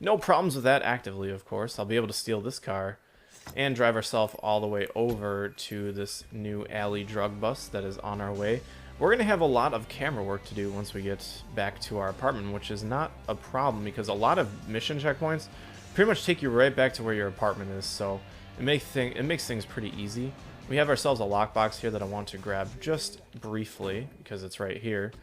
No problems with that actively, of course. I'll be able to steal this car and drive ourselves all the way over to this new alley drug bust that is on our way. We're going to have a lot of camera work to do once we get back to our apartment, which is not a problem because a lot of mission checkpoints pretty much take you right back to where your apartment is, so it makes things pretty easy. We have ourselves a lockbox here that I want to grab just briefly because it's right here.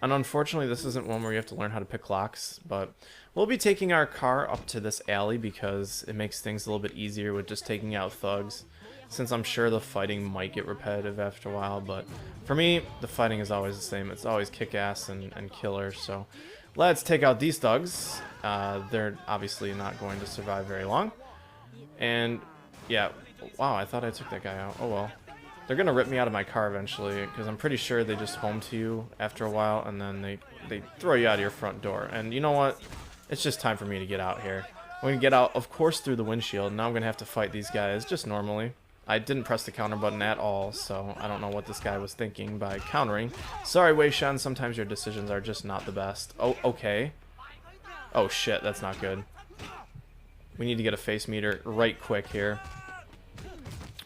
And unfortunately, this isn't one where you have to learn how to pick locks, but we'll be taking our car up to this alley because it makes things a little bit easier with just taking out thugs, since I'm sure the fighting might get repetitive after a while, but for me, the fighting is always the same. It's always kick-ass and killer, so let's take out these thugs. They're obviously not going to survive very long. And, yeah, wow, I thought I took that guy out. Oh, well. They're going to rip me out of my car eventually, because I'm pretty sure they just home to you after a while, and then they throw you out of your front door. And you know what? It's just time for me to get out here. I'm going to get out, of course, through the windshield. Now I'm going to have to fight these guys just normally. I didn't press the counter button at all, so I don't know what this guy was thinking by countering. Sorry, Wei Shen, sometimes your decisions are just not the best. Oh, okay. Oh, shit, that's not good. We need to get a face meter right quick here.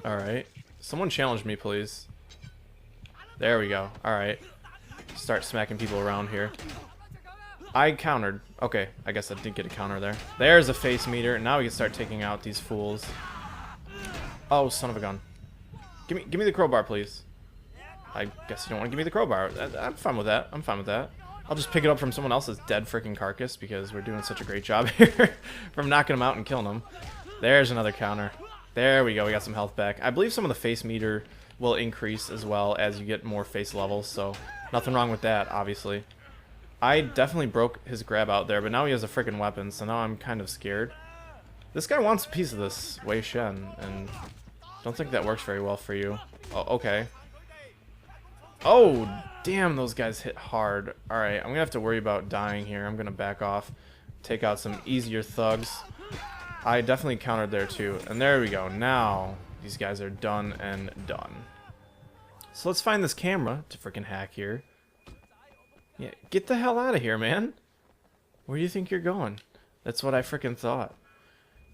Alright. Someone challenge me, please. There we go. Alright. Start smacking people around here. I countered. Okay, I guess I did get a counter there. There's a face meter. Now we can start taking out these fools. Oh, son of a gun. Give me the crowbar, please. I guess you don't want to give me the crowbar. I'm fine with that. I'm fine with that. I'll just pick it up from someone else's dead freaking carcass because we're doing such a great job here from knocking them out and killing them. There's another counter. There we go. We got some health back. I believe some of the face meter will increase as well as you get more face levels, so nothing wrong with that, obviously. I definitely broke his grab out there, but now he has a freaking weapon, so now I'm kind of scared. This guy wants a piece of this Wei Shen, and don't think that works very well for you. Oh, okay. Oh, damn, those guys hit hard. Alright, I'm going to have to worry about dying here. I'm going to back off, take out some easier thugs. I definitely countered there too. And there we go. Now, these guys are done and done. So let's find this camera to freaking hack here. Yeah, get the hell out of here, man. Where do you think you're going? That's what I freaking thought.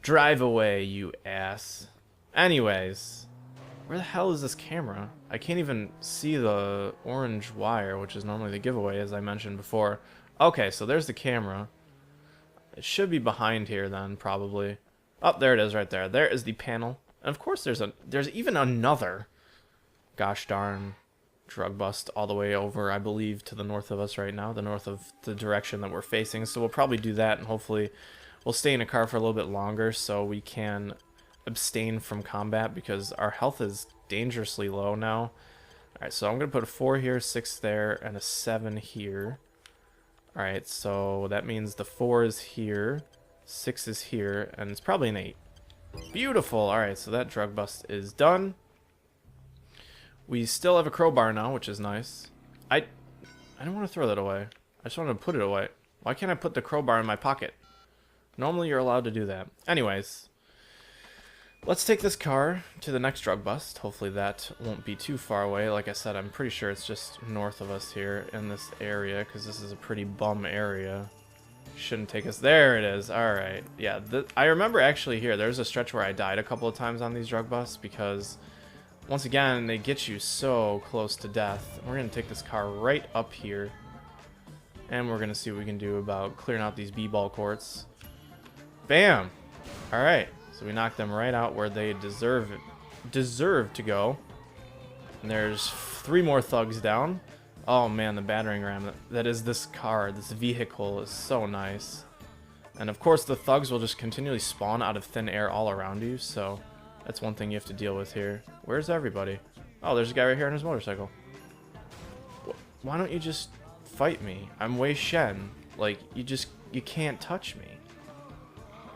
Drive away, you ass. Anyways, where the hell is this camera? I can't even see the orange wire, which is normally the giveaway, as I mentioned before. Okay, so there's the camera. It should be behind here then, probably. Oh, there it is right there. There is the panel. And of course there's even another gosh darn drug bust all the way over, I believe, to the north of us right now. The north of the direction that we're facing. So we'll probably do that, and hopefully we'll stay in a car for a little bit longer so we can abstain from combat because our health is dangerously low now. Alright, so I'm going to put a 4 here, 6 there, and a 7 here. Alright, so that means the 4 is here, 6 is here, and it's probably an 8. Beautiful! Alright, so that drug bust is done. We still have a crowbar now, which is nice. I don't want to throw that away. I just want to put it away. Why can't I put the crowbar in my pocket? Normally you're allowed to do that. Anyways, let's take this car to the next drug bust. Hopefully that won't be too far away. Like I said, I'm pretty sure it's just north of us here in this area, because this is a pretty bum area. Shouldn't take us. There it is. Alright. Yeah, I remember actually here, there's a stretch where I died a couple of times on these drug busts, because once again, they get you so close to death. We're going to take this car right up here, and we're going to see what we can do about clearing out these b-ball courts. Bam! Alright. So we knocked them right out where they deserve to go. And there's 3 more thugs down. Oh man, the battering ram that is this car, this vehicle is so nice. And of course the thugs will just continually spawn out of thin air all around you, so that's one thing you have to deal with here. Where's everybody? Oh, there's a guy right here on his motorcycle. Why don't you just fight me? I'm Wei Shen. Like, you can't touch me.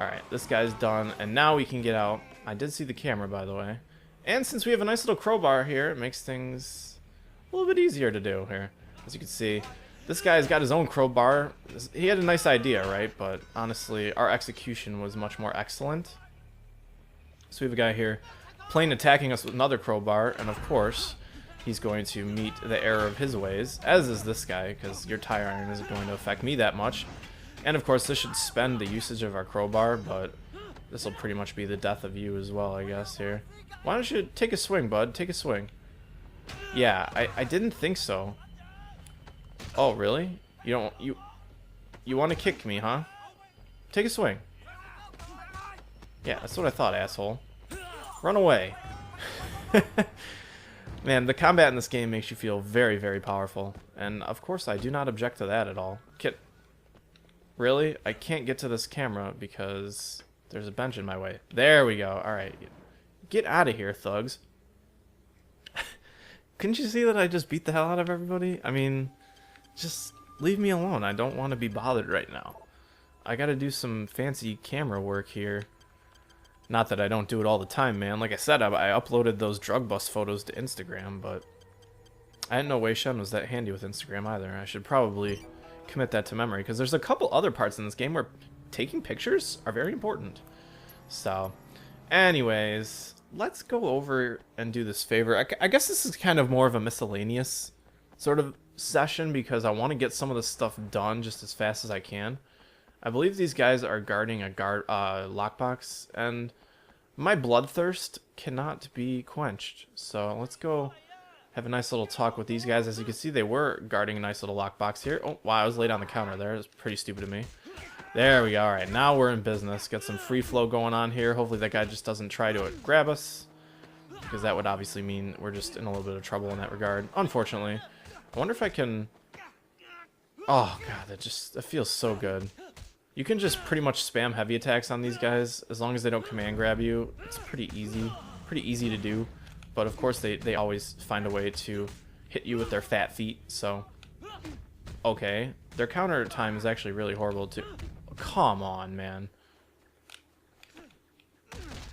Alright, this guy's done, and now we can get out. I did see the camera, by the way. And since we have a nice little crowbar here, it makes things a little bit easier to do here. As you can see, this guy's got his own crowbar. He had a nice idea, right? But honestly, our execution was much more excellent. So we have a guy here plain attacking us with another crowbar, and of course, he's going to meet the error of his ways, as is this guy, because your tire iron isn't going to affect me that much. And of course, this should spend the usage of our crowbar, but this will pretty much be the death of you as well, I guess, here. Why don't you take a swing, bud? Take a swing. Yeah, I didn't think so. Oh, really? You want to kick me, huh? Take a swing. Yeah, that's what I thought, asshole. Run away. Man, the combat in this game makes you feel very, very powerful. And, of course, I do not object to that at all. Really? I can't get to this camera because there's a bench in my way. There we go. Alright. Get out of here, thugs. Couldn't you see that I just beat the hell out of everybody? I mean, just leave me alone. I don't want to be bothered right now. I gotta do some fancy camera work here. Not that I don't do it all the time, man. Like I said, I uploaded those drug bust photos to Instagram, but I didn't know Wei Shen was that handy with Instagram either. I should probably commit that to memory, because there's a couple other parts in this game where taking pictures are very important. So, anyways, let's go over and do this favor. I guess this is kind of more of a miscellaneous sort of session, because I want to get some of this stuff done just as fast as I can. I believe these guys are guarding a lockbox, and my bloodthirst cannot be quenched. So let's go have a nice little talk with these guys. As you can see, they were guarding a nice little lockbox here. Oh, wow, I was laid on the counter there. That's pretty stupid of me. There we go. All right, now we're in business. Got some free flow going on here. Hopefully that guy just doesn't try to grab us, because that would obviously mean we're just in a little bit of trouble in that regard, unfortunately. I wonder if I can... Oh, God, that feels so good. You can just pretty much spam heavy attacks on these guys as long as they don't command grab you. It's pretty easy to do. But of course they always find a way to hit you with their fat feet, so... Okay. Their counter time is actually really horrible too. Come on, man.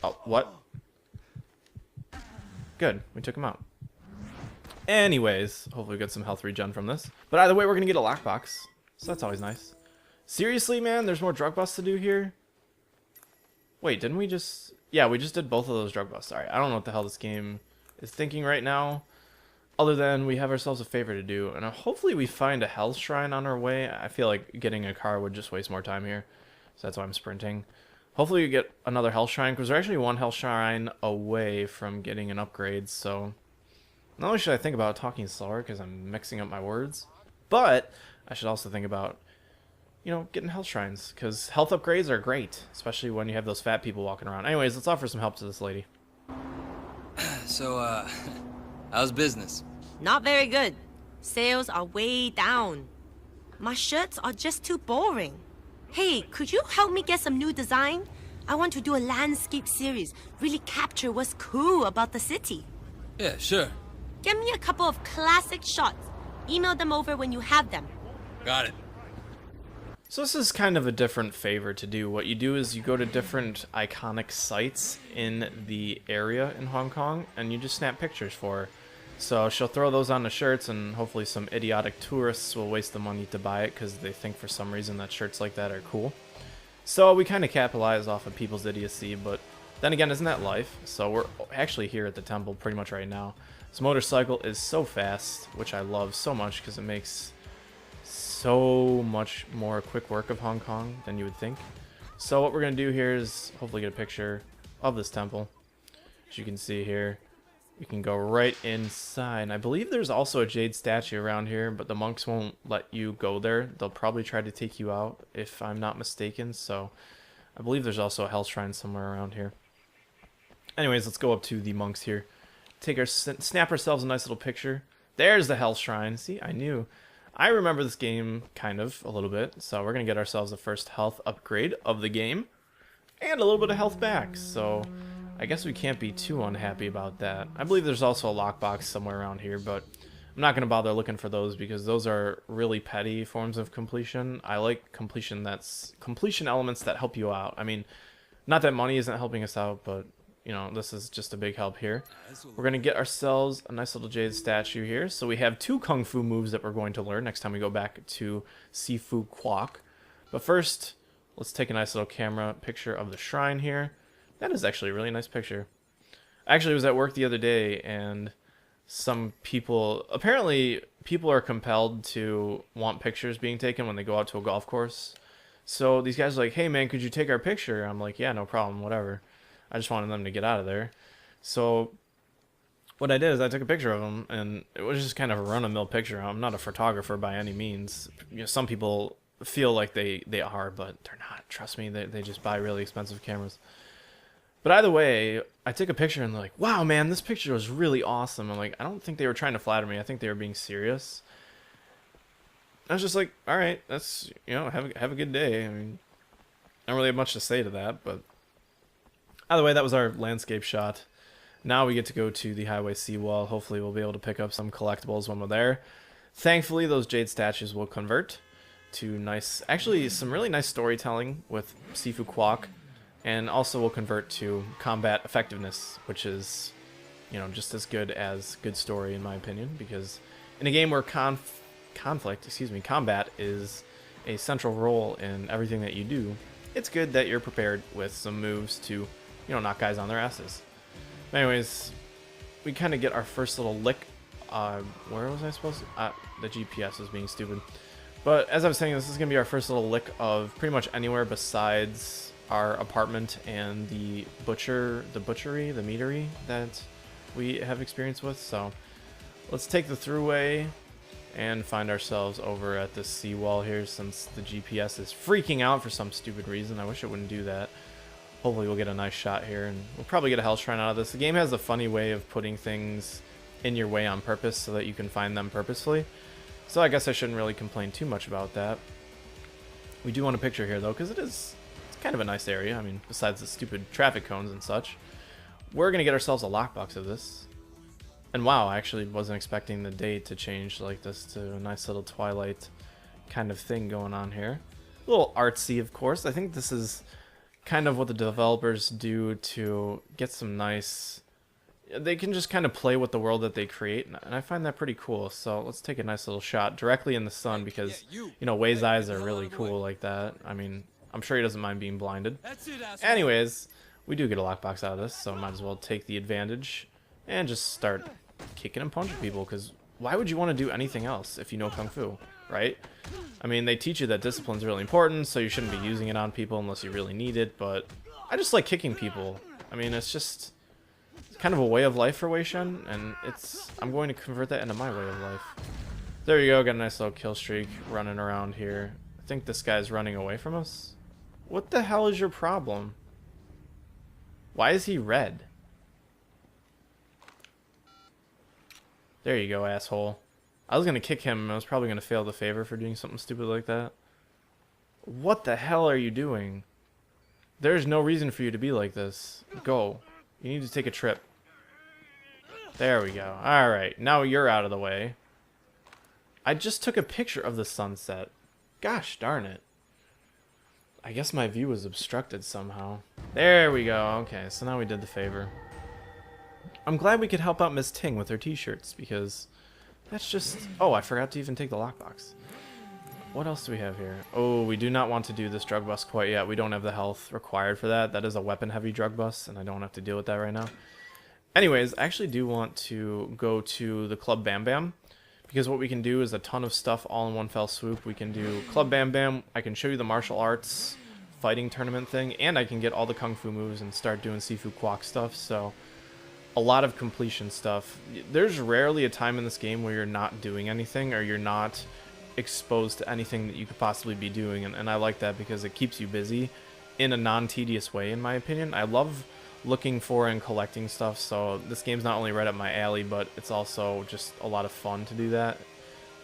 Oh, what? Good. We took him out. Anyways, hopefully we get some health regen from this. But either way, we're going to get a lockbox. So that's always nice. Seriously, man? There's more drug busts to do here? Wait, didn't we just... Yeah, we just did both of those drug busts. Alright, I don't know what the hell this game is thinking right now, other than we have ourselves a favor to do. And hopefully we find a health shrine on our way. I feel like getting a car would just waste more time here. So that's why I'm sprinting. Hopefully we get another health shrine, because we're actually one health shrine away from getting an upgrade. So not only should I think about talking slower, because I'm mixing up my words, but I should also think about, you know, getting health shrines, because health upgrades are great, especially when you have those fat people walking around. Anyways, let's offer some help to this lady. So, how's business? Not very good. Sales are way down. My shirts are just too boring. Hey, could you help me get some new design? I want to do a landscape series, really capture what's cool about the city. Yeah, sure. Get me a couple of classic shots. Email them over when you have them. Got it. So this is kind of a different favor to do. What you do is you go to different iconic sites in the area in Hong Kong, and you just snap pictures for her. So she'll throw those on the shirts, and hopefully some idiotic tourists will waste the money to buy it because they think for some reason that shirts like that are cool. So we kind of capitalize off of people's idiocy, but then again, isn't that life? So we're actually here at the temple pretty much right now. This motorcycle is so fast, which I love so much because it makes so much more quick work of Hong Kong than you would think. So what we're going to do here is hopefully get a picture of this temple. As you can see here, we can go right inside. I believe there's also a jade statue around here, but the monks won't let you go there. They'll probably try to take you out, if I'm not mistaken. So I believe there's also a health shrine somewhere around here. Anyways, let's go up to the monks here. Snap ourselves a nice little picture. There's the health shrine. See, I knew. I remember this game kind of a little bit, so we're going to get ourselves the first health upgrade of the game, and a little bit of health back, so I guess we can't be too unhappy about that. I believe there's also a lockbox somewhere around here, but I'm not going to bother looking for those because those are really petty forms of completion. I like completion elements that help you out. I mean, not that money isn't helping us out, but you know, this is just a big help here. We're going to get ourselves a nice little jade statue here. So we have 2 kung fu moves that we're going to learn next time we go back to Sifu Kwok. But first, let's take a nice little camera picture of the shrine here. That is actually a really nice picture. Actually, I was at work the other day, and some people... Apparently, people are compelled to want pictures being taken when they go out to a golf course. So these guys are like, hey man, could you take our picture? I'm like, yeah, no problem, whatever. I just wanted them to get out of there. So what I did is I took a picture of them, and it was just kind of a run-of-the-mill picture. I'm not a photographer by any means. You know, some people feel like they are, but they're not. Trust me, they just buy really expensive cameras. But either way, I took a picture and they're like, wow, man, this picture was really awesome. I'm like, I don't think they were trying to flatter me. I think they were being serious. I was just like, all right, that's, you know, have a good day. I mean, I don't really have much to say to that, but either way, that was our landscape shot. Now we get to go to the highway seawall. Hopefully we'll be able to pick up some collectibles when we're there. Thankfully, those jade statues will convert to nice, actually some really nice storytelling with Sifu Kwok, and also will convert to combat effectiveness, which is, you know, just as good as good story in my opinion, because in a game where combat is a central role in everything that you do, it's good that you're prepared with some moves to, you know, knock guys on their asses. Anyways, we kind of get our first little lick. Where was I supposed to? The GPS was being stupid. But as I was saying, this is going to be our first little lick of pretty much anywhere besides our apartment and the butchery, the meadery that we have experience with. So let's take the throughway and find ourselves over at this seawall here, since the GPS is freaking out for some stupid reason. I wish it wouldn't do that. Hopefully we'll get a nice shot here, and we'll probably get a health shrine out of this. The game has a funny way of putting things in your way on purpose so that you can find them purposefully. So I guess I shouldn't really complain too much about that. We do want a picture here though, because it's kind of a nice area. I mean, besides the stupid traffic cones and such. We're going to get ourselves a lockbox of this. And wow, I actually wasn't expecting the day to change like this to a nice little Twilight kind of thing going on here. A little artsy, of course. I think this is kind of what the developers do to get some nice... They can just kind of play with the world that they create, and I find that pretty cool. So let's take a nice little shot directly in the sun, because, you know, Wei's eyes are really cool like that. I mean, I'm sure he doesn't mind being blinded. Anyways, we do get a lockbox out of this, so might as well take the advantage and just start kicking and punching people, because why would you want to do anything else if you know Kung Fu, right? I mean, they teach you that discipline's really important, so you shouldn't be using it on people unless you really need it, but I just like kicking people. I mean, it's just kind of a way of life for Wei Shen, and I'm going to convert that into my way of life. There you go, got a nice little kill streak running around here. I think this guy's running away from us. What the hell is your problem? Why is he red? There you go, asshole. I was gonna kick him, and I was probably gonna fail the favor for doing something stupid like that. What the hell are you doing? There's no reason for you to be like this. Go. You need to take a trip. There we go. Alright, now you're out of the way. I just took a picture of the sunset. Gosh darn it. I guess my view was obstructed somehow. There we go. Okay, so now we did the favor. I'm glad we could help out Miss Ting with her t-shirts, because that's just... Oh, I forgot to even take the lockbox. What else do we have here? Oh, we do not want to do this drug bust quite yet. We don't have the health required for that. That is a weapon-heavy drug bust, and I don't have to deal with that right now. Anyways, I actually do want to go to the Club Bam Bam, because what we can do is a ton of stuff all in one fell swoop. We can do Club Bam Bam. I can show you the martial arts fighting tournament thing, and I can get all the Kung Fu moves and start doing Sifu Kwok stuff, so... A lot of completion stuff. There's rarely a time in this game where you're not doing anything, or you're not exposed to anything that you could possibly be doing, and I like that because it keeps you busy in a non-tedious way, in my opinion. I love looking for and collecting stuff, so this game's not only right up my alley, but it's also just a lot of fun to do that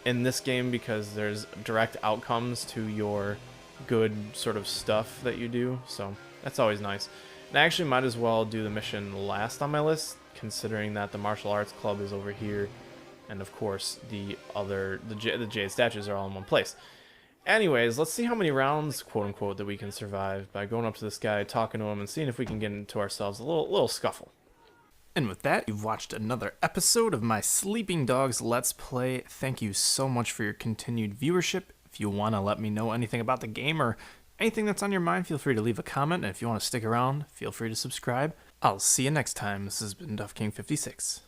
in this game, because there's direct outcomes to your good sort of stuff that you do, so that's always nice. And I actually might as well do the mission last on my list, considering that the martial arts club is over here, and of course the jade statues are all in one place. Anyways, let's see how many rounds, quote unquote, that we can survive by going up to this guy, talking to him, and seeing if we can get into ourselves a little scuffle. And with that, you've watched another episode of my Sleeping Dogs Let's Play. Thank you so much for your continued viewership. If you want to let me know anything about the game or anything that's on your mind, feel free to leave a comment, and if you want to stick around, feel free to subscribe. I'll see you next time. This has been Duff King 56.